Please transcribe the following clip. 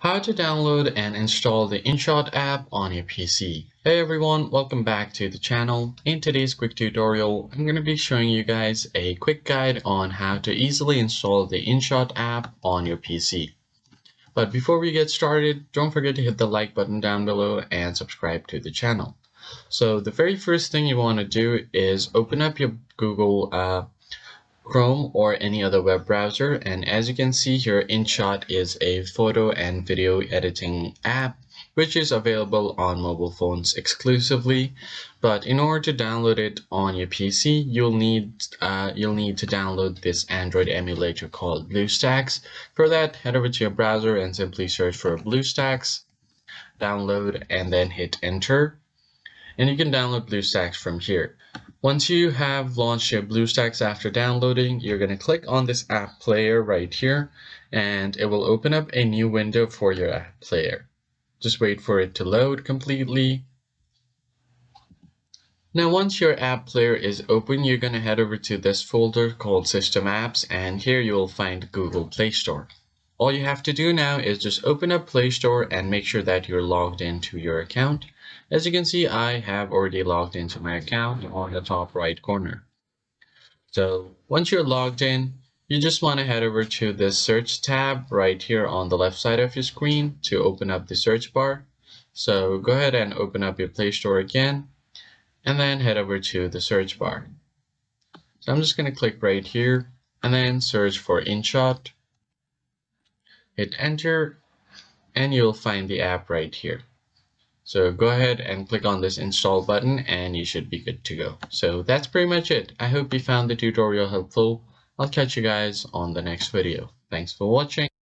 How to download and install the InShot app on your PC. Hey everyone, welcome back to the channel. In today's quick tutorial, I'm going to be showing you guys a quick guide on how to easily install the InShot app on your PC. But before we get started, don't forget to hit the like button down below and subscribe to the channel. So the very first thing you want to do is open up your Google Chrome or any other web browser, and as you can see here, InShot is a photo and video editing app which is available on mobile phones exclusively. But in order to download it on your PC, you'll need to download this Android emulator called BlueStacks. For that, head over to your browser and simply search for BlueStacks, download, and then hit enter. And you can download BlueStacks from here. Once you have launched your BlueStacks after downloading, you're going to click on this app player right here, and it will open up a new window for your app player. Just wait for it to load completely. Now once your app player is open, you're going to head over to this folder called System Apps, and here you'll find Google Play Store. All you have to do now is just open up Play Store and make sure that you're logged into your account. As you can see, I have already logged into my account on the top right corner. So once you're logged in, you just want to head over to this search tab right here on the left side of your screen to open up the search bar. So go ahead and open up your Play Store again, and then head over to the search bar. So I'm just going to click right here and then search for InShot. Hit enter, and you'll find the app right here. So go ahead and click on this install button and you should be good to go. So that's pretty much it. I hope you found the tutorial helpful. I'll catch you guys on the next video. Thanks for watching.